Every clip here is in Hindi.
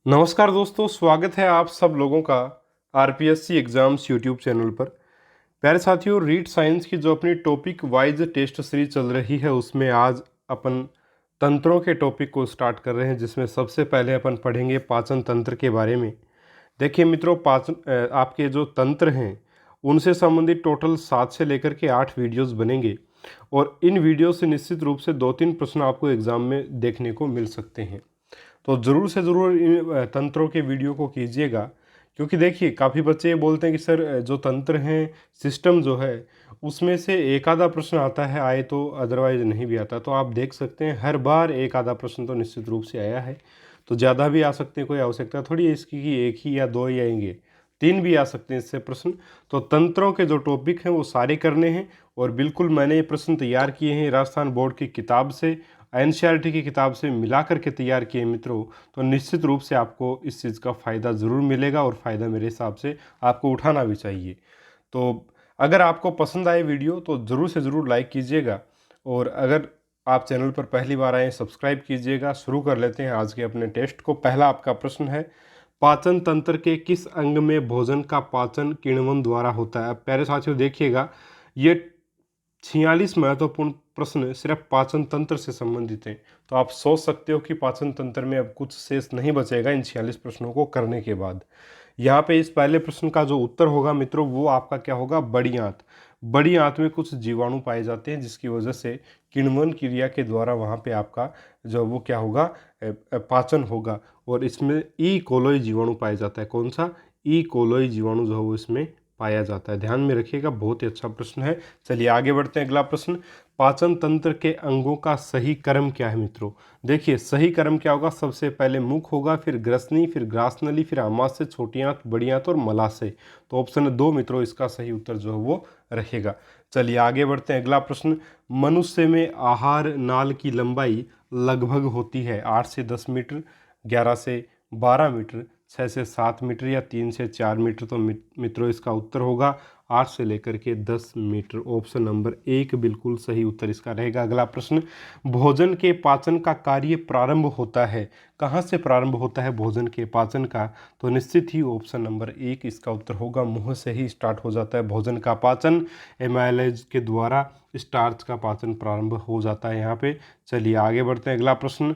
नमस्कार दोस्तों, स्वागत है आप सब लोगों का आरपीएससी एग्ज़ाम्स यूट्यूब चैनल पर। प्यारे साथियों, रीड साइंस की जो अपनी टॉपिक वाइज टेस्ट सीरीज चल रही है उसमें आज अपन तंत्रों के टॉपिक को स्टार्ट कर रहे हैं, जिसमें सबसे पहले अपन पढ़ेंगे पाचन तंत्र के बारे में। देखिए मित्रों, आपके जो तंत्र हैं उनसे संबंधित टोटल 7 से लेकर के 8 वीडियोस बनेंगे और इन वीडियो से निश्चित रूप से 2-3 प्रश्न आपको एग्ज़ाम में देखने को मिल सकते हैं। तो ज़रूर से ज़रूर इन तंत्रों के वीडियो को कीजिएगा, क्योंकि देखिए काफ़ी बच्चे ये बोलते हैं कि सर जो तंत्र हैं, सिस्टम जो है उसमें से एक आधा प्रश्न आता है, आए तो, अदरवाइज नहीं भी आता। तो आप देख सकते हैं हर बार एक आधा प्रश्न तो निश्चित रूप से आया है। तो ज़्यादा भी आ सकते हैं, कोई आवश्यकता थोड़ी है इसकी कि एक ही या दो ही आएंगे, 3 भी आ सकते हैं इससे प्रश्न। तो तंत्रों के जो टॉपिक हैं वो सारे करने हैं और बिल्कुल मैंने ये प्रश्न तैयार किए हैं राजस्थान बोर्ड की किताब से, एनसीईआरटी की किताब से मिला करके तैयार किए मित्रों। तो निश्चित रूप से आपको इस चीज़ का फ़ायदा ज़रूर मिलेगा और फ़ायदा मेरे हिसाब से आपको उठाना भी चाहिए। तो अगर आपको पसंद आए वीडियो तो ज़रूर से ज़रूर लाइक कीजिएगा और अगर आप चैनल पर पहली बार आए सब्सक्राइब कीजिएगा। शुरू कर लेते हैं आज के अपने टेस्ट को। पहला आपका प्रश्न है, पाचन तंत्र के किस अंग में भोजन का पाचन किण्वन द्वारा होता है। प्यारे साथियों देखिएगा, ये 46 महत्वपूर्ण प्रश्न सिर्फ पाचन तंत्र से संबंधित हैं। तो आप सोच सकते हो कि पाचन तंत्र में अब कुछ शेष नहीं बचेगा इन 46 प्रश्नों को करने के बाद। यहाँ पे इस पहले प्रश्न का जो उत्तर होगा मित्रों वो आपका क्या होगा, बड़ी आंत। बड़ी आंत में कुछ जीवाणु पाए जाते हैं जिसकी वजह से किण्वन क्रिया के द्वारा वहाँ पे आपका जो वो क्या होगा, पाचन होगा। और इसमें ई कोलोई जीवाणु पाया जाता है। कौन सा? ई कोलोई जीवाणु जो है वो इसमें पाया जाता है। ध्यान में रखिएगा, बहुत ही अच्छा प्रश्न है। चलिए आगे बढ़ते हैं। अगला प्रश्न, पाचन तंत्र के अंगों का सही क्रम क्या है मित्रों। देखिए सही क्रम क्या होगा, सबसे पहले मुख होगा, फिर ग्रसनी, फिर ग्रासनली, फिर आमाशय, छोटी आंत, बड़ी आंत और मलाशय। तो ऑप्शन 2 मित्रों इसका सही उत्तर जो है वो रहेगा। चलिए आगे बढ़ते हैं। अगला प्रश्न, मनुष्य में आहार नाल की लंबाई लगभग होती है 8 से 10 मीटर, 11 से 12 मीटर, 6 से 7 मीटर या 3 से 4 मीटर। तो मित्रों इसका उत्तर होगा 8 से लेकर के 10 मीटर। ऑप्शन नंबर 1 बिल्कुल सही उत्तर इसका रहेगा। अगला प्रश्न, भोजन के पाचन का कार्य प्रारंभ होता है, कहाँ से प्रारंभ होता है भोजन के पाचन का। तो निश्चित ही ऑप्शन नंबर 1 इसका उत्तर होगा, मुंह से ही स्टार्ट हो जाता है भोजन का पाचन। एमाइलेज के द्वारा स्टार्च का पाचन प्रारंभ हो जाता है यहाँ पे। चलिए आगे बढ़ते हैं। अगला प्रश्न,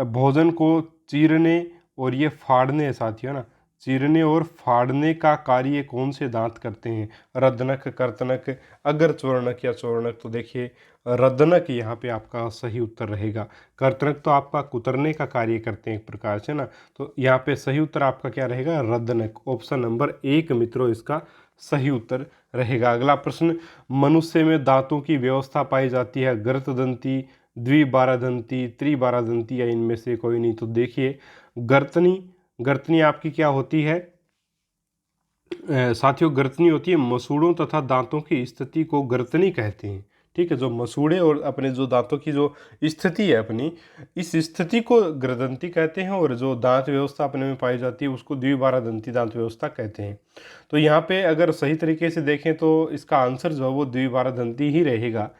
भोजन को चीरने और ये फाड़ने है साथियों ना, चीरने और फाड़ने का कार्य कौन से दांत करते हैं। रदनक, कर्तनक, अगर चोरणक या चोरणक। तो देखिए रदनक यहाँ पे आपका सही उत्तर रहेगा। कर्तनक तो आपका कुतरने का कार्य करते हैं एक प्रकार से ना। तो यहाँ पे सही उत्तर आपका क्या रहेगा, रदनक। ऑप्शन नंबर 1 मित्रों इसका सही उत्तर रहेगा। अगला प्रश्न, मनुष्य में दांतों की व्यवस्था पाई जाती है गर्तदंती, द्विबारादंती, त्रिबारादंती या इनमें से कोई नहीं। तो देखिए गर्तनी, गर्तनी आपकी क्या होती है साथियों, गर्तनी होती है मसूड़ों तथा दांतों की स्थिति को गर्तनी कहते हैं। ठीक है, जो मसूड़े और अपने जो दांतों की जो स्थिति है अपनी, इस स्थिति को गर्दंती कहते हैं और जो दांत व्यवस्था अपने में पाई जाती है उसको द्विबारादंती दांत व्यवस्था कहते हैं। तो यहाँ पे अगर सही तरीके से देखें तो इसका आंसर जो है वो द्विबारादंती ही रहेगा।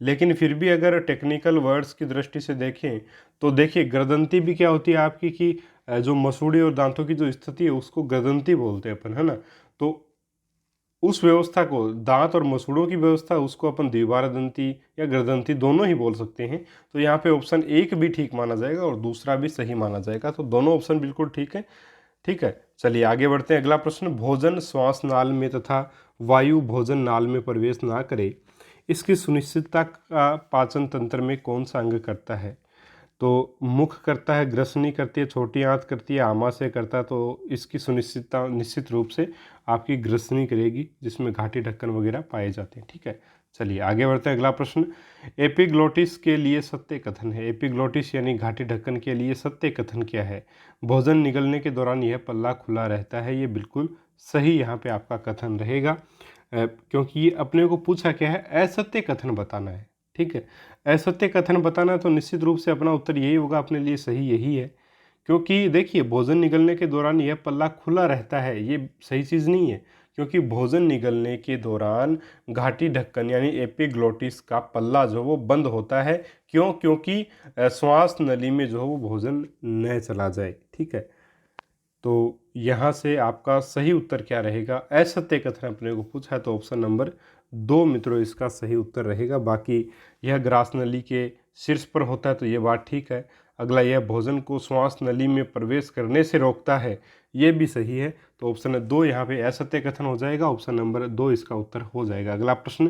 लेकिन फिर भी अगर टेक्निकल वर्ड्स की दृष्टि से देखें तो देखिए गर्दंती भी क्या होती है आपकी कि जो मसूड़े और दांतों की जो स्थिति है उसको गर्दंती बोलते हैं अपन, है ना। तो उस व्यवस्था को, दांत और मसूड़ों की व्यवस्था, उसको अपन द्विबारादंती या गर्दंती दोनों ही बोल सकते हैं। तो यहाँ पे ऑप्शन 1 भी ठीक माना जाएगा और दूसरा भी सही माना जाएगा। तो दोनों ऑप्शन बिल्कुल ठीक है। ठीक है, चलिए आगे बढ़ते हैं। अगला प्रश्न, भोजन श्वास नाल में तथा वायु भोजन नाल में प्रवेश ना करे, इसकी सुनिश्चितता का पाचन तंत्र में कौन सा अंग करता है। तो मुख करता है, ग्रसनी करती है, छोटी आंत करती है, आमाशय करता है। तो इसकी सुनिश्चितता निश्चित रूप से आपकी ग्रसनी करेगी, जिसमें घाटी ढक्कन वगैरह पाए जाते हैं। ठीक है, चलिए आगे बढ़ते हैं। अगला प्रश्न, एपिग्लोटिस के लिए सत्य कथन है। एपिग्लोटिस यानी घाटी ढक्कन के लिए सत्य कथन क्या है। भोजन निगलने के दौरान यह पल्ला खुला रहता है, ये बिल्कुल सही यहाँ पे आपका कथन रहेगा। क्योंकि ये अपने को पूछा क्या है, असत्य कथन बताना है। ठीक है, असत्य कथन बताना है तो निश्चित रूप से अपना उत्तर यही होगा, अपने लिए सही यही है। क्योंकि देखिए भोजन निगलने के दौरान यह पल्ला खुला रहता है, ये सही चीज़ नहीं है। क्योंकि भोजन निगलने के दौरान घाटी ढक्कन यानी एपिग्लोटिस का पल्ला जो वो बंद होता है। क्यों? क्योंकि श्वास नली में जो है वो भोजन न चला जाए। ठीक है, तो यहाँ से आपका सही उत्तर क्या रहेगा? असत्य कथन अपने को पूछा है तो ऑप्शन नंबर 2 मित्रों इसका सही उत्तर रहेगा। बाकी यह ग्रास नली के शीर्ष पर होता है तो ये बात ठीक है। अगला, यह भोजन को श्वास नली में प्रवेश करने से रोकता है, ये भी सही है। तो ऑप्शन 2 यहाँ पे असत्य कथन हो जाएगा, ऑप्शन नंबर 2 इसका उत्तर हो जाएगा। अगला प्रश्न,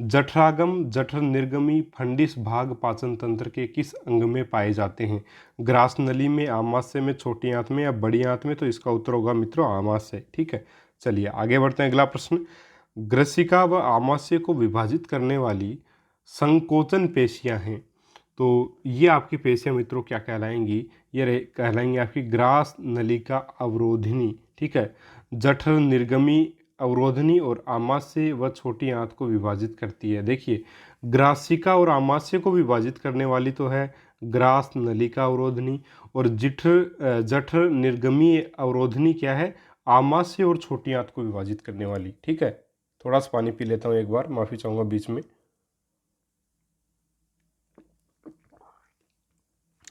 जठरागम, जठर निर्गमी, फंडिस भाग पाचन तंत्र के किस अंग में पाए जाते हैं? ग्रास नली में, आमाशय में, छोटी आंत में या बड़ी आंत में? तो इसका उत्तर होगा मित्रों आमाशय। ठीक है, चलिए आगे बढ़ते हैं। अगला प्रश्न, ग्रसिका व आमाशय को विभाजित करने वाली संकोचन पेशियां हैं, तो ये आपकी पेशियां मित्रों क्या कहलाएंगी? ये कहलाएंगी आपकी ग्रास नलिका अवरोधिनी। ठीक है, जठर निर्गमी अवरोधनी और आमाशय व छोटी आंत को विभाजित करती है। देखिए, ग्रासिका और आमाशय को विभाजित करने वाली तो है ग्रास नलिका अवरोधनी, और जठर निर्गमी अवरोधनी क्या है? आमाशय और छोटी आंत को विभाजित करने वाली। ठीक है, थोड़ा सा पानी पी लेता हूँ एक बार, माफ़ी चाहूँगा बीच में।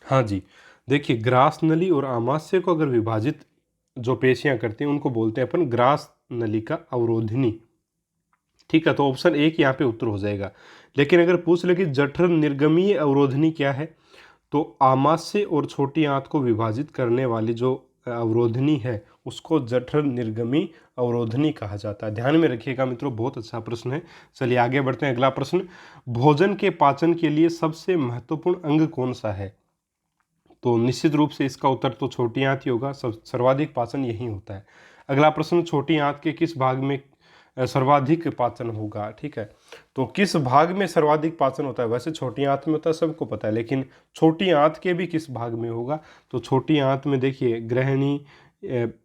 हाँ जी, देखिए, ग्रास नली और आमाशय को अगर विभाजित जो पेशियां करती हैं उनको बोलते हैं अपन ग्रास नलिका अवरोधिनी। ठीक है, तो ऑप्शन 1 यहाँ पे उत्तर हो जाएगा। लेकिन अगर पूछ ले कि जठर निर्गमीय अवरोधनी क्या है, तो आमाशय और छोटी आंत को विभाजित करने वाली जो अवरोधनी है उसको जठर निर्गमी अवरोधनी कहा जाता है। ध्यान में रखिएगा मित्रों, बहुत अच्छा प्रश्न है। चलिए आगे बढ़ते हैं। अगला प्रश्न, भोजन के पाचन के लिए सबसे महत्वपूर्ण अंग कौन सा है? तो निश्चित रूप से इसका उत्तर तो छोटी आंत ही होगा, सर्वाधिक पाचन यही होता है। अगला प्रश्न, छोटी आंत के किस भाग में सर्वाधिक पाचन होगा? ठीक है, तो किस भाग में सर्वाधिक पाचन होता है? वैसे छोटी आंत में होता है, सबको पता है, लेकिन छोटी आंत के भी किस भाग में होगा? तो छोटी आंत में देखिए, ग्रहणी,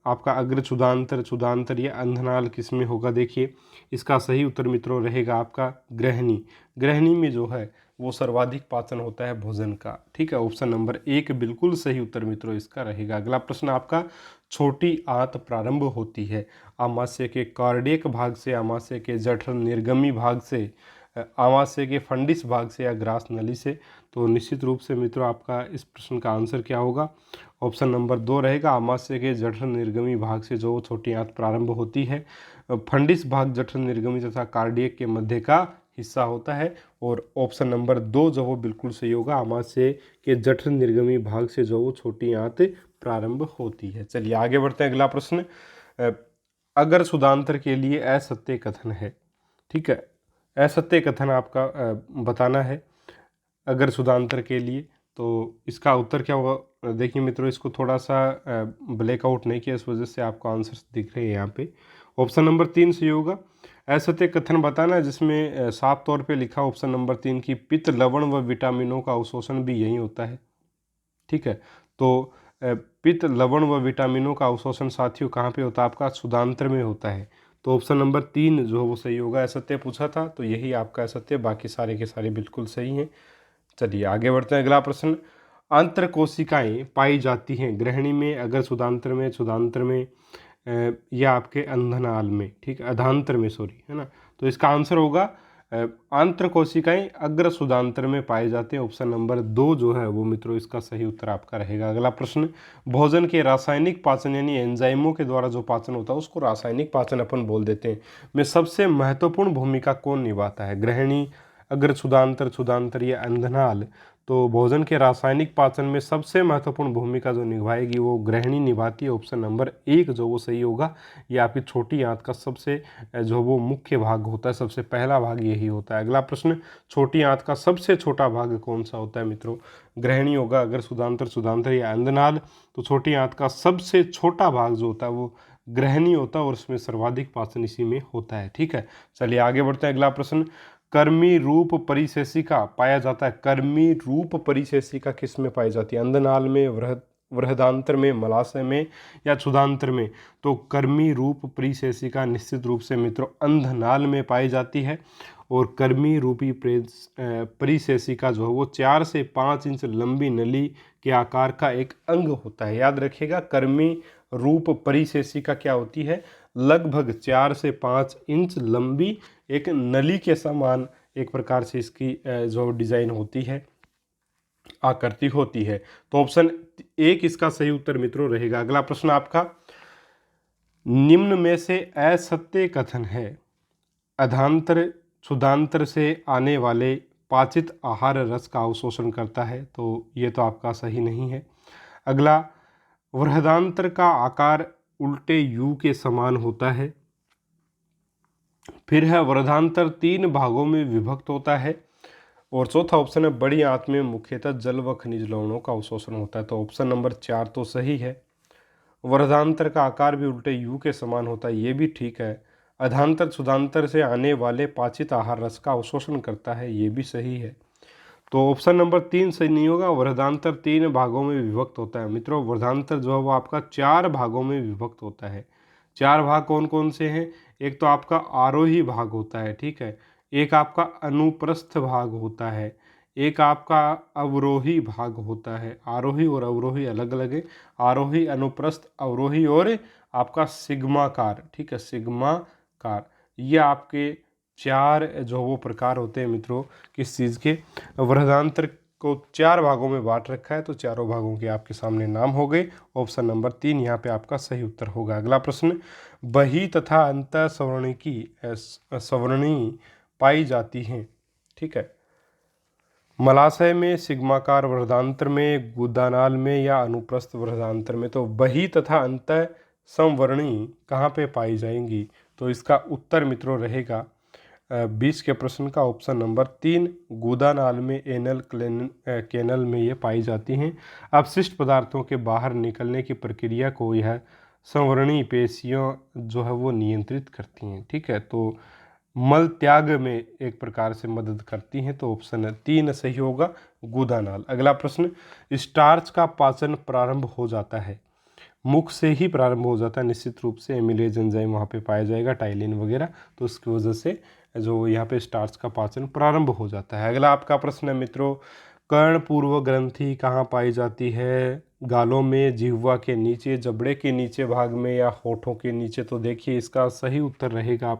आपका अग्र क्षुदांतर, क्षुदांतर या अंधनाल किस में होगा? देखिए, इसका सही उत्तर मित्रों रहेगा आपका ग्रहणी। ग्रहणी में जो है वो सर्वाधिक पाचन होता है भोजन का। ठीक है, ऑप्शन नंबर 1 बिल्कुल सही उत्तर मित्रों इसका रहेगा। अगला प्रश्न आपका, छोटी आंत प्रारंभ होती है आमाशय के कार्डियक भाग से, आमाशय के जठर निर्गमी भाग से, आमाशय के फंडिस भाग से या ग्रास नली से? तो निश्चित रूप से मित्रों आपका इस प्रश्न का आंसर क्या होगा? ऑप्शन नंबर 2 रहेगा, आमाशय के जठर निर्गमी भाग से जो छोटी आंत प्रारंभ होती है। फंडिस भाग जठर निर्गमी तथा कार्डियक के मध्य का हिस्सा होता है, और ऑप्शन नंबर 2 जो वो बिल्कुल सही होगा, आमाशय के जठर निर्गमी भाग से जो वो छोटी आंत प्रारंभ होती है। चलिए आगे बढ़ते हैं। अगला प्रश्न, अगर शुदांतर के लिए असत्य कथन है। ठीक है, असत्य कथन आपका बताना है अगर शुदांतर के लिए, तो इसका उत्तर क्या होगा? देखिए मित्रों, इसको थोड़ा सा ब्लैकआउट नहीं किया, इस वजह से आपको आंसर दिख रहे हैं यहाँ पे। ऑप्शन नंबर 3 सही होगा। असत्य कथन बताना है जिसमें साफ तौर पे लिखा ऑप्शन नंबर 3 की पित्त, लवण व विटामिनों का अवशोषण भी यही होता है। ठीक है, तो पित्त, लवण व विटामिनों का अवशोषण साथियों कहाँ पे होता है? आपका क्षुदांतर में होता है। तो ऑप्शन नंबर 3 जो वो सही होगा। असत्य पूछा था तो यही आपका असत्य, बाकी सारे के सारे बिल्कुल सही हैं। चलिए आगे बढ़ते हैं। अगला प्रश्न, आंत्र कोशिकाएं पाई जाती हैं ग्रहणी में, अगर क्षुदांतर में, क्षुदांतर में या आपके अंधनाल में? ठीक है, अधांतर में, सॉरी, है ना। तो इसका आंसर होगा आंत्र कोशिकाएं अग्र क्षुदांतर में पाए जाते हैं। ऑप्शन नंबर 2 जो है वो मित्रों इसका सही उत्तर आपका रहेगा। अगला प्रश्न, भोजन के रासायनिक पाचन यानी एंजाइमों के द्वारा जो पाचन होता है उसको रासायनिक पाचन अपन बोल देते हैं, में सबसे महत्वपूर्ण भूमिका कौन निभाता है? ग्रहणी, अग्र क्षुदांतर, क्षुदांतर या अंधनाल? तो भोजन के रासायनिक पाचन में सबसे महत्वपूर्ण भूमिका जो निभाएगी वो ग्रहणी निभाती है। ऑप्शन नंबर 1 जो वो सही होगा। ये आपकी छोटी आंत का सबसे जो वो मुख्य भाग होता है, सबसे पहला भाग यही होता है। अगला प्रश्न, छोटी आंत का सबसे छोटा भाग कौन सा होता है मित्रों? ग्रहणी होगा, अगर क्षुदांतर, क्षुदांतर या अंधनाल? तो छोटी आंत का सबसे छोटा भाग जो होता है वो ग्रहणी होता है, और उसमें सर्वाधिक पाचन इसी में होता है। ठीक है, चलिए आगे बढ़ते हैं। अगला प्रश्न, कर्मी रूप परिशेषिका पाया जाता है। कर्मी रूप परिशेषिका किस में पाई जाती है? अंधनाल में, वृहदांतर में, मलाशय में या क्षुधांतर में? तो कर्मी रूप परिशेषिका निश्चित रूप से मित्रों अंधनाल में पाई जाती है, और कर्मी रूपी परिशेषिका जो है वो 4 से 5 इंच लंबी नली के आकार का एक अंग होता है। याद रखिएगा, कर्मी रूप परिशेषिका क्या होती है? लगभग 4 से 5 इंच लंबी एक नली के समान एक प्रकार से इसकी जो डिज़ाइन होती है। आकृति होती है। तो ऑप्शन 1 इसका सही उत्तर मित्रों रहेगा। अगला प्रश्न आपका, निम्न में से असत्य कथन है। अधांतर क्षुधांतर से आने वाले पाचित आहार रस का अवशोषण करता है, तो ये तो आपका सही नहीं है। अगला, बृहदांत्र का आकार उल्टे यू के समान होता है। फिर है, बृहदांत्र 3 भागों में विभक्त होता है। और चौथा ऑप्शन है, बड़ी आंत में मुख्यतः जल व खनिज लवणों का अवशोषण होता है। तो ऑप्शन नंबर 4 तो सही है। बृहदांत्र का आकार भी उल्टे यू के समान होता है, ये भी ठीक है। अधांतर क्षुधांतर से आने वाले पाचित आहार रस का अवशोषण करता है, ये भी सही है। तो ऑप्शन नंबर 3 सही नहीं होगा। बृहदांत्र 3 भागों में विभक्त होता है। मित्रों, बृहदांत्र जो है वो आपका 4 भागों में विभक्त होता है। 4 भाग कौन कौन से हैं? एक तो आपका आरोही भाग होता है, ठीक है। एक आपका अनुप्रस्थ भाग होता है। एक आपका अवरोही भाग होता है। आरोही और अवरोही अलग अलग है। आरोही, अनुप्रस्थ, अवरोही और आपका सिग्माकार, ठीक है, सिग्माकार। ये आपके 4 जो वो प्रकार होते हैं मित्रों किस चीज़ के। बृहदांत्र को 4 भागों में बांट रखा है, तो चारों भागों के आपके सामने नाम हो गए। ऑप्शन नंबर 3 यहाँ पे आपका सही उत्तर होगा। अगला प्रश्न, बही तथा अंतः सवर्णी पाई जाती हैं, ठीक है। मलाशय में, सिग्माकार बृहदांत्र में, गुदानाल में या अनुप्रस्थ बृहदांत्र में। तो बही तथा अंतः समवर्णी कहाँ पे पाई जाएंगी? तो इसका उत्तर मित्रों रहेगा 20 के प्रश्न का ऑप्शन नंबर 3, गुदानाल में, एनल कैनल में ये पाई जाती हैं। अपशिष्ट पदार्थों के बाहर निकलने की प्रक्रिया को यह संवरणी पेशियाँ जो है वो नियंत्रित करती हैं, ठीक है। तो मल त्याग में एक प्रकार से मदद करती हैं। तो ऑप्शन 3 सही होगा, गुदानाल। अगला प्रश्न, स्टार्च का पाचन प्रारंभ हो जाता है, मुख से ही प्रारंभ हो जाता है निश्चित रूप से। एमिलेज एंजाइम वहाँ पे पाया जाएगा, टाइलिन वगैरह, तो उसकी वजह से जो यहाँ पे स्टार्च का पाचन प्रारंभ हो जाता है। अगला आपका प्रश्न है मित्रों, कर्णपूर्व ग्रंथि कहाँ पाई जाती है? गालों में, जिह्वा के नीचे, जबड़े के नीचे भाग में या होठों के नीचे। तो देखिए इसका सही उत्तर रहेगा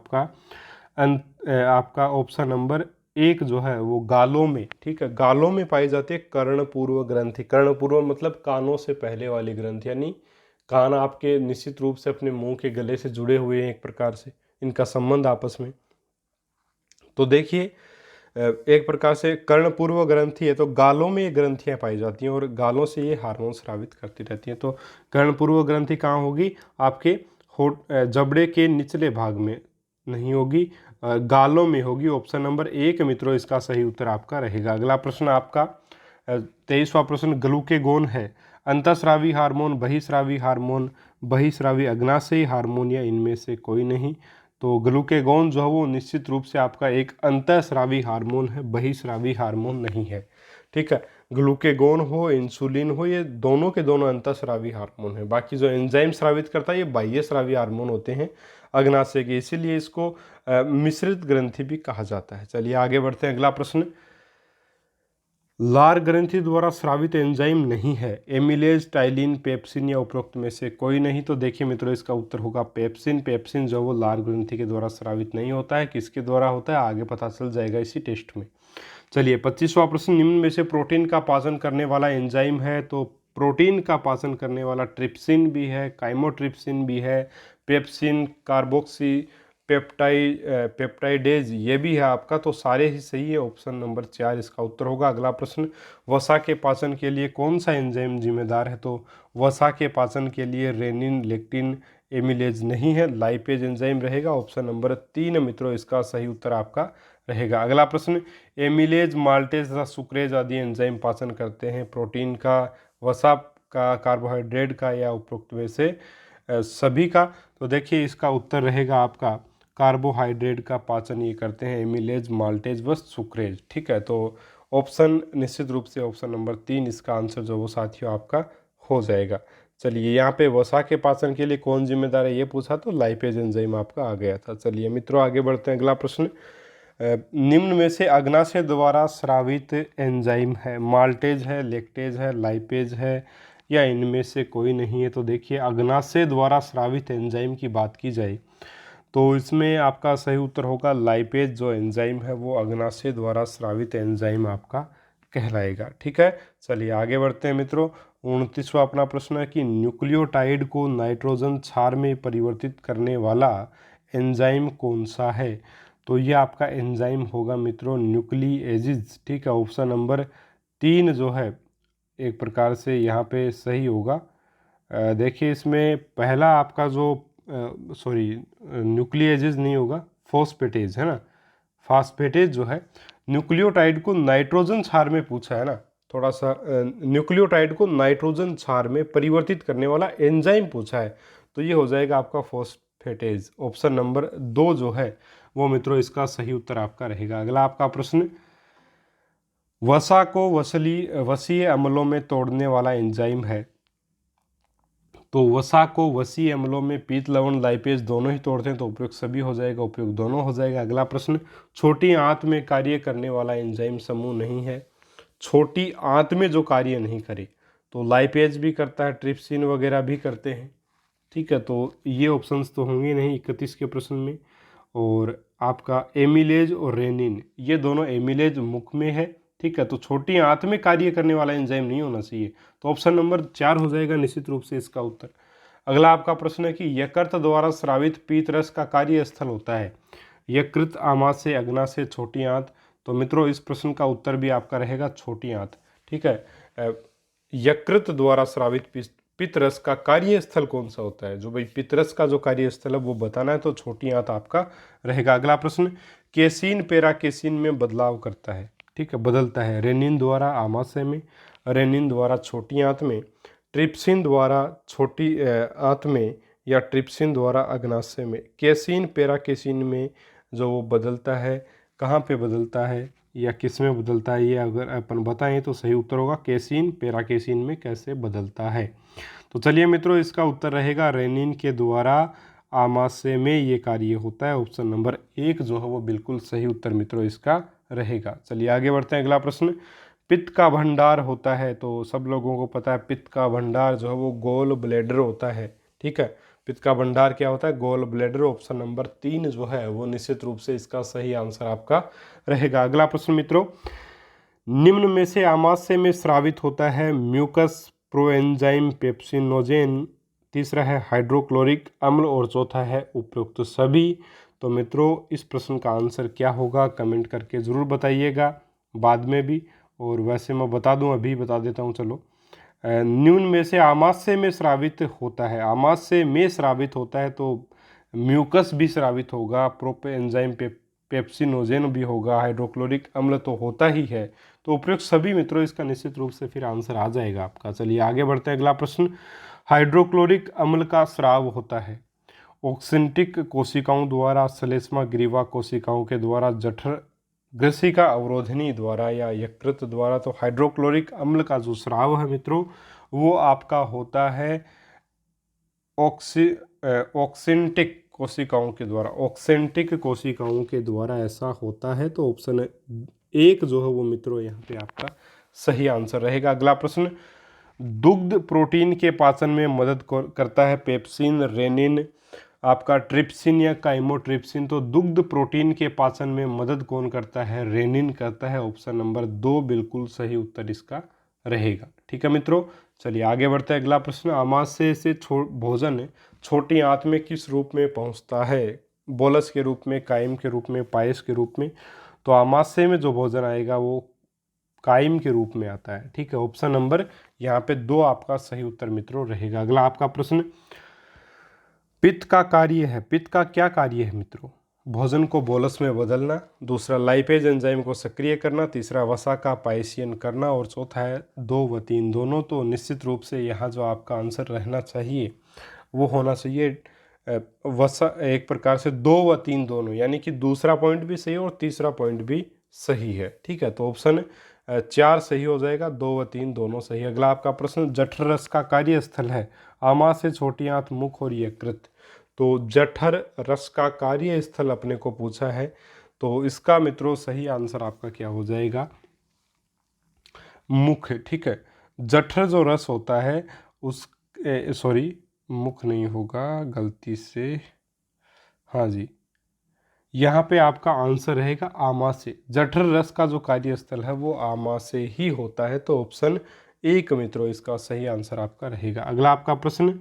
आपका ऑप्शन नंबर 1 जो है वो गालों में, ठीक है, गालों में पाई जाती है कर्णपूर्व ग्रंथि। कर्णपूर्व मतलब कानों से पहले वाली ग्रंथि, यानी कान आपके निश्चित रूप से अपने मुंह के गले से जुड़े हुए हैं एक प्रकार से, इनका संबंध आपस में। तो देखिए एक प्रकार से कर्णपूर्व ग्रंथि है, तो गालों में ये ग्रंथियाँ पाई जाती हैं और गालों से ये हार्मोन स्रावित करती रहती हैं। तो कर्णपूर्व ग्रंथि कहाँ होगी? आपके होठ, जबड़े के निचले भाग में नहीं होगी, गालों में होगी। ऑप्शन नंबर 1 मित्रों इसका सही उत्तर आपका रहेगा। अगला प्रश्न आपका 23वां प्रश्न, ग्लूकेगोन है अंतःस्रावी हार्मोन, बहिस्रावी हार्मोन, बहिस्रावी अग्नाशयी हार्मोन या इनमें से कोई नहीं। तो ग्लूकेगोन जो है वो निश्चित रूप से आपका एक अंतःस्रावी हार्मोन है, बहिस्रावी हार्मोन नहीं है, ठीक है। ग्लूकेगोन हो, इंसुलिन हो, ये दोनों के दोनों अंतःस्रावी हार्मोन है। बाकी जो एंजाइम स्रावित करता है ये बाह्यस्रावी हार्मोन होते हैं अग्नाशय के, इसीलिए इसको मिश्रित ग्रंथि भी कहा जाता है। चलिए आगे बढ़ते हैं। अगला प्रश्न, लार ग्रंथि द्वारा स्रावित एंजाइम नहीं है, एमिलेज, टाइलिन, पेप्सिन या उपरोक्त में से कोई नहीं। तो देखिए मित्रों इसका उत्तर होगा पेप्सिन। पेप्सिन जो वो लार ग्रंथि के द्वारा स्रावित नहीं होता है, किसके द्वारा होता है आगे पता चल जाएगा इसी टेस्ट में। चलिए 25वां प्रश्न, निम्न में से प्रोटीन का पाचन करने वाला एंजाइम है। तो प्रोटीन का पाचन करने वाला ट्रिप्सिन भी है, काइमोट्रिप्सिन भी है, पेप्सिन, कार्बोक्सी पेप्टाइडेज ये भी है आपका। तो सारे ही सही है, ऑप्शन नंबर 4 इसका उत्तर होगा। अगला प्रश्न, वसा के पाचन के लिए कौन सा एंजाइम जिम्मेदार है? तो वसा के पाचन के लिए रेनिन, लेक्टिन, एमिलेज नहीं है, लाइपेज एंजाइम रहेगा। ऑप्शन नंबर 3 मित्रों इसका सही उत्तर आपका रहेगा। अगला प्रश्न, एमिलेज, माल्टेज तथा सुक्रेज आदि एंजाइम पाचन करते हैं प्रोटीन का, वसा का, कार्बोहाइड्रेट का या उपरोक्त में से सभी का। तो देखिए इसका उत्तर रहेगा आपका कार्बोहाइड्रेट का पाचन ये करते हैं एमिलेज, माल्टेज व सुक्रेज, ठीक है। तो ऑप्शन निश्चित रूप से ऑप्शन नंबर 3 इसका आंसर जो वो साथियों आपका हो जाएगा। चलिए यहाँ पे वसा के पाचन के लिए कौन जिम्मेदार है ये पूछा, तो लाइपेज एंजाइम आपका आ गया था। चलिए मित्रों आगे बढ़ते हैं। अगला प्रश्न, निम्न में से अग्नाशय द्वारा स्रावित एंजाइम है, माल्टेज है, लेक्टेज है, लाइपेज है या इनमें से कोई नहीं है। तो देखिए अग्नाशय द्वारा स्रावित एंजाइम की बात की जाए तो इसमें आपका सही उत्तर होगा लाइपेज जो एंजाइम है वो अग्नाशय द्वारा स्रावित एंजाइम आपका कहलाएगा। ठीक है, चलिए आगे बढ़ते हैं मित्रों। 29वां अपना प्रश्न है कि न्यूक्लियोटाइड को नाइट्रोजन क्षार में परिवर्तित करने वाला एंजाइम कौन सा है? तो ये आपका एंजाइम होगा मित्रों न्यूक्लिएजिज। ठीक है, ऑप्शन नंबर 3 जो है एक प्रकार से यहाँ पे सही होगा। देखिए इसमें पहला आपका जो सॉरी न्यूक्लिएजिज नहीं होगा, फॉस्फेटेज है ना। फॉस्फेटेज जो है न्यूक्लियोटाइड को नाइट्रोजन क्षार में पूछा है ना, थोड़ा सा न्यूक्लियोटाइड को नाइट्रोजन क्षार में परिवर्तित करने वाला एंजाइम पूछा है, तो ये हो जाएगा आपका फॉस्फेटेज। ऑप्शन नंबर 2 जो है वो मित्रों इसका सही उत्तर आपका रहेगा। अगला आपका प्रश्न, वसा को वसीय अम्लों में तोड़ने वाला एंजाइम है। तो वसा को वसीय अम्लों में पीत लवण लाइपेज दोनों ही तोड़ते हैं, तो उपयुक्त सभी हो जाएगा, उपयुक्त दोनों हो जाएगा। अगला प्रश्न, छोटी आंत में कार्य करने वाला एंजाइम समूह नहीं है। छोटी आंत में जो कार्य नहीं करे, तो लाइपेज भी करता है, ट्रिप्सिन वगैरह भी करते हैं। ठीक है, तो ये ऑप्शंस तो होंगे नहीं 31 के प्रश्न में। और आपका एमिलेज और रेनिन, ये दोनों एमिलेज मुख में है। ठीक है, तो छोटी आंत में कार्य करने वाला एंजाइम नहीं होना चाहिए, तो ऑप्शन नंबर 4 हो जाएगा निश्चित रूप से इसका उत्तर। अगला आपका प्रश्न है कि यकृत द्वारा स्रावित पीत रस का कार्य स्थल होता है। यकृत, आमाशय, अग्नाशय, छोटी आंत। तो मित्रों इस प्रश्न का उत्तर भी आपका रहेगा छोटी आंत। ठीक है, यकृत द्वारा स्रावित पित्तरस का कार्यस्थल कौन सा होता है? जो भाई पित्तरस का जो कार्यस्थल है वो बताना है, तो छोटी आंत आपका रहेगा। अगला प्रश्न, केसीन पेराकेसीन में बदलाव करता है। ठीक है, बदलता है। रेनिन द्वारा आमाशय में, रेनिन द्वारा छोटी आंत में, ट्रिप्सिन द्वारा छोटी आंत में, या ट्रिप्सिन द्वारा अग्नाशय में। केसीन पेराकेसीन में जो वो बदलता है, कहाँ पे बदलता है या किस में बदलता है, ये अगर अपन बताएं तो सही उत्तर होगा केसीन पेराकेसीन में कैसे बदलता है। तो चलिए मित्रों इसका उत्तर रहेगा रेनिन के द्वारा आमाशय में ये कार्य होता है। ऑप्शन नंबर 1 जो है वो बिल्कुल सही उत्तर मित्रों इसका रहेगा। चलिए आगे बढ़ते हैं। अगला प्रश्न, पित्त का भंडार होता है। तो सब लोगों को पता है पित्त का भंडार जो है वो गोल ब्लैडर होता है। ठीक है, पित्त का भंडार क्या होता है? Gall bladder. ऑप्शन नंबर 3 जो है वो निश्चित रूप से इसका सही आंसर आपका रहेगा। अगला प्रश्न मित्रों, निम्न में से आमाशय में स्रावित होता है म्यूकस, प्रोएंजाइम, पेप्सिनोजेन, तीसरा है हाइड्रोक्लोरिक अम्ल और चौथा है उपयुक्त सभी। तो मित्रों इस प्रश्न का आंसर क्या होगा कमेंट करके ज़रूर बताइएगा, बाद में भी। और वैसे मैं बता दूं, अभी बता देता हूं। चलो, निम्न में से आमाशय में स्रावित होता है, आमाशय में स्रावित होता है तो म्यूकस भी स्रावित होगा, प्रोएंजाइम, पेप्सिनोजेन भी होगा, हाइड्रोक्लोरिक अम्ल तो होता ही है, तो उपयुक्त सभी मित्रों इसका निश्चित रूप से फिर आंसर आ जाएगा आपका। चलिए आगे बढ़ते हैं। अगला प्रश्न, हाइड्रोक्लोरिक अम्ल का स्राव होता है ऑक्सिंटिक कोशिकाओं द्वारा, श्लेष्मा ग्रीवा कोशिकाओं के द्वारा, जठर ग्रसिका अवरोधनी द्वारा, या यकृत द्वारा। तो हाइड्रोक्लोरिक अम्ल का जो स्राव है मित्रों वो आपका होता है ऑक्सिंटिक कोशिकाओं के द्वारा, ऑक्सेंटिक कोशिकाओं के द्वारा ऐसा होता है। तो ऑप्शन 1 जो है वो मित्रों यहाँ पे आपका सही आंसर रहेगा। अगला प्रश्न, दुग्ध प्रोटीन के पाचन में मदद करता है पेप्सिन, रेनिन, आपका ट्रिप्सिन या काइमोट्रिप्सिन। तो दुग्ध प्रोटीन के पाचन में मदद कौन करता है? रेनिन करता है। ऑप्शन नंबर 2 बिल्कुल सही उत्तर इसका रहेगा। ठीक है मित्रों, चलिए आगे बढ़ते हैं। अगला प्रश्न, आमाशय से भोजन छोटी आंत में किस रूप में पहुंचता है? बोलस के रूप में, कायम के रूप में, पायस के रूप में। तो आमाशय में जो भोजन आएगा वो कायम के रूप में आता है। ठीक है, ऑप्शन नंबर यहाँ पे 2 आपका सही उत्तर मित्रों रहेगा। अगला आपका प्रश्न, पित्त का कार्य है, पित्त का क्या कार्य है मित्रों? भोजन को बोलस में बदलना, दूसरा लाइपेज एंजाइम को सक्रिय करना, तीसरा वसा का पायसीयन करना, और चौथा है 2 व 3 दोनों। तो निश्चित रूप से यहाँ जो आपका आंसर रहना चाहिए वो होना चाहिए वसा, एक प्रकार से 2 व 3 दोनों, यानी कि दूसरा पॉइंट भी सही और तीसरा पॉइंट भी सही है। ठीक है, तो ऑप्शन 4 सही हो जाएगा, 2 व 3 दोनों सही। अगला आपका प्रश्न, जठर रस का कार्यस्थल है आमाशय, छोटी आंत, मुख और यकृत। तो जठर रस का कार्यस्थल अपने को पूछा है, तो इसका मित्रों सही आंसर आपका क्या हो जाएगा? मुख। ठीक है, जठर जो रस होता है उस सॉरी मुख नहीं होगा, गलती से, हाँ जी, यहाँ पे आपका आंसर रहेगा आमाशय। जठर रस का जो कार्यस्थल है वो आमाशय ही होता है। तो ऑप्शन 1 मित्रों इसका सही आंसर आपका रहेगा। अगला आपका प्रश्न,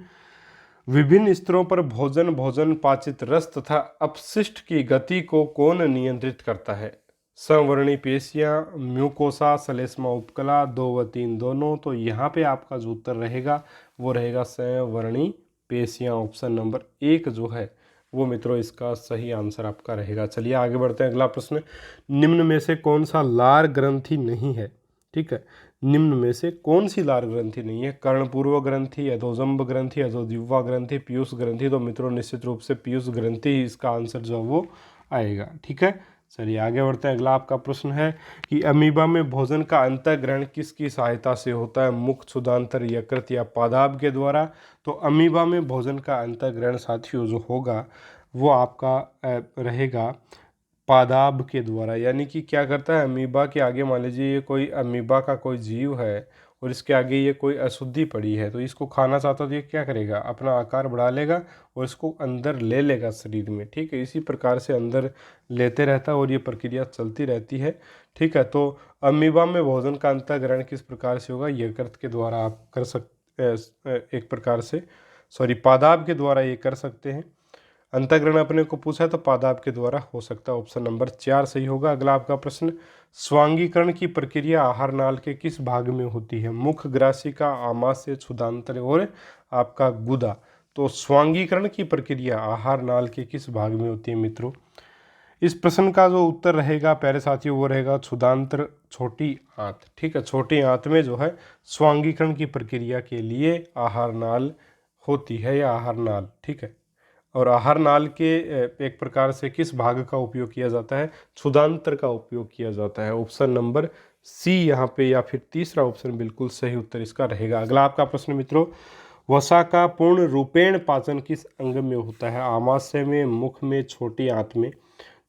विभिन्न स्तरों पर भोजन पाचित रस तथा अपशिष्ट की गति को कौन नियंत्रित करता है? संवर्णी पेशियां, म्यूकोसा, श्लेष्मा उपकला, 2 व 3 दोनों। तो यहाँ पे आपका जो उत्तर रहेगा वो रहेगा संवर्णी पेशियां। ऑप्शन नंबर 1 जो है वो मित्रों इसका सही आंसर आपका रहेगा। चलिए आगे बढ़ते हैं। अगला प्रश्न, निम्न में से कौन सा लार ग्रंथि नहीं है? ठीक है, निम्न में से कौन सी लार ग्रंथि नहीं है? कर्णपूर्व ग्रंथि, अधोजंब ग्रंथि, अधोजिह्वा ग्रंथि, पीयूष ग्रंथि। तो मित्रों निश्चित रूप से पीयूष ग्रंथि ही इसका आंसर जो है वो आएगा। ठीक है, चलिए आगे बढ़ते हैं। अगला आपका प्रश्न है कि अमीबा में भोजन का अंतःग्रहण किसकी सहायता से होता है? मुख, क्षुधांतर, यकृत या पादाब के द्वारा? तो अमीबा में भोजन का अंतःग्रहण साथियों जो होगा वो आपका रहेगा पादाब के द्वारा। यानी कि क्या करता है अमीबा के आगे, मान लीजिए ये कोई अमीबा का कोई जीव है और इसके आगे ये कोई अशुद्धि पड़ी है तो इसको खाना चाहता तो ये क्या करेगा, अपना आकार बढ़ा लेगा और इसको अंदर ले लेगा शरीर में। ठीक है, इसी प्रकार से अंदर लेते रहता है और ये प्रक्रिया चलती रहती है। ठीक है, तो अमीबा में भोजन का अंतःग्रहण किस प्रकार से होगा? यकृत के द्वारा आप कर सकते, एक प्रकार से पादाब के द्वारा ये कर सकते हैं। अंतःग्रहण अपने को पूछा है तो पादाब के द्वारा हो सकता है। ऑप्शन नंबर 4 सही होगा। अगला आपका प्रश्न, स्वांगीकरण की प्रक्रिया आहार नाल के किस भाग में होती है? मुख, ग्रासिका, आमाशय, क्षुधांतर और आपका गुदा। तो स्वांगीकरण की प्रक्रिया आहार नाल के किस भाग में होती है मित्रों? इस प्रश्न का जो उत्तर रहेगा प्यारे साथियों वो रहेगा क्षुधांतर, छोटी आंत। ठीक है, छोटी आंत में जो है स्वांगीकरण की प्रक्रिया के लिए आहार नाल होती है या आहार नाल। ठीक है, और आहार नाल के एक प्रकार से किस भाग का उपयोग किया जाता है? क्षुधांतर का उपयोग किया जाता है। ऑप्शन नंबर सी यहाँ पे या फिर तीसरा ऑप्शन बिल्कुल सही उत्तर इसका रहेगा। अगला आपका प्रश्न मित्रों, वसा का पूर्ण रूपेण पाचन किस अंग में होता है? आमाशय में, मुख में, छोटी आंत में?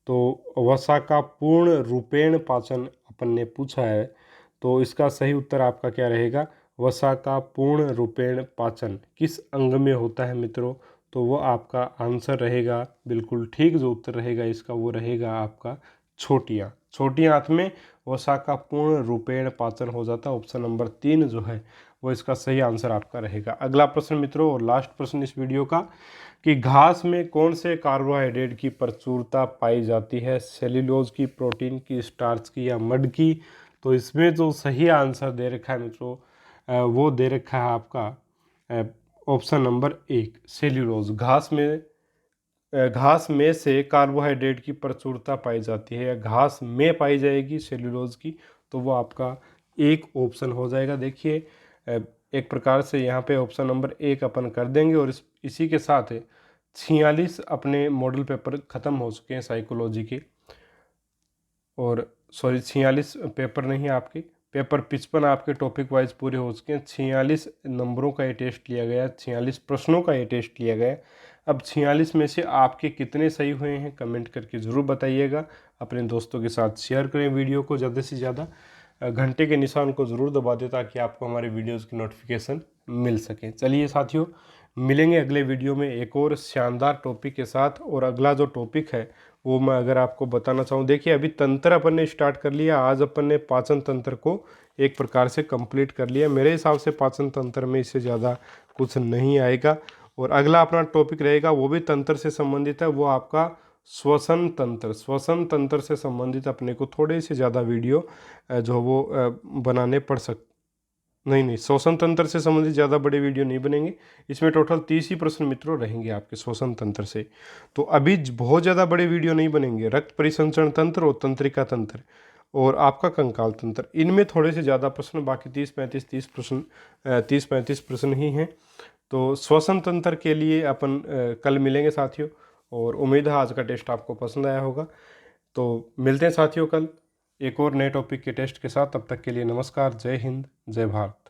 तो वसा का पूर्ण रूपेण पाचन अपन ने पूछा है तो इसका सही उत्तर आपका क्या रहेगा? वसा का पूर्ण रूपेण पाचन किस अंग में होता है मित्रों? तो वो आपका आंसर रहेगा बिल्कुल ठीक, जो उत्तर रहेगा इसका वो रहेगा आपका छोटी आंत। छोटी आंत में वसा का पूर्ण रूपेण पाचन हो जाता है। ऑप्शन नंबर 3 जो है वो इसका सही आंसर आपका रहेगा। अगला प्रश्न मित्रों और लास्ट प्रश्न इस वीडियो का, कि घास में कौन से कार्बोहाइड्रेट की प्रचुरता पाई जाती है? सेल्यूलोज की, प्रोटीन की, स्टार्च की या मड की? तो इसमें जो सही आंसर दे रखा है मित्रों वो दे रखा है आपका ऑप्शन नंबर 1 सेल्यूलोज। घास में से कार्बोहाइड्रेट की प्रचुरता पाई जाती है या घास में पाई जाएगी सेल्यूलोज की, तो वो आपका एक ऑप्शन हो जाएगा। देखिए एक प्रकार से यहाँ पे ऑप्शन नंबर 1 अपन कर देंगे और इसी के साथ 46 अपने मॉडल पेपर ख़त्म हो चुके हैं साइकोलॉजी के, और 46 पेपर नहीं आपके, पेपर 55 आपके टॉपिक वाइज पूरे हो चुके हैं। 46 नंबरों का ये टेस्ट लिया गया, 46 प्रश्नों का ये टेस्ट लिया गया। अब 46 में से आपके कितने सही हुए हैं कमेंट करके ज़रूर बताइएगा। अपने दोस्तों के साथ शेयर करें वीडियो को ज़्यादा से ज़्यादा, घंटे के निशान को ज़रूर दबा दें ताकि आपको हमारे वीडियोज़ की नोटिफिकेशन मिल सके। चलिए साथियों, मिलेंगे अगले वीडियो में एक और शानदार टॉपिक के साथ। और अगला जो टॉपिक है वो मैं अगर आपको बताना चाहूँ, देखिए अभी तंत्र अपन ने स्टार्ट कर लिया, आज अपन ने पाचन तंत्र को एक प्रकार से कंप्लीट कर लिया। मेरे हिसाब से पाचन तंत्र में इससे ज़्यादा कुछ नहीं आएगा। और अगला अपना टॉपिक रहेगा वो भी तंत्र से संबंधित है, वो आपका श्वसन तंत्र। श्वसन तंत्र से संबंधित अपने को थोड़े से ज़्यादा वीडियो जो वो बनाने पड़ नहीं, श्वसन तंत्र से संबंधित ज़्यादा बड़े वीडियो नहीं बनेंगे। इसमें टोटल 30 ही प्रश्न मित्रों रहेंगे आपके श्वसन तंत्र से। तो अभी बहुत ज़्यादा बड़े वीडियो नहीं बनेंगे। रक्त परिसंचरण तंत्र और तंत्रिका तंत्र और आपका कंकाल तंत्र, इनमें थोड़े से ज़्यादा प्रश्न, बाकी 30-35 प्रश्न ही हैं। तो श्वसन तंत्र के लिए अपन कल मिलेंगे साथियों, और उम्मीद है आज का टेस्ट आपको पसंद आया होगा। तो मिलते हैं साथियों कल एक और नए टॉपिक के टेस्ट के साथ। तब तक के लिए नमस्कार, जय हिंद, जय भारत।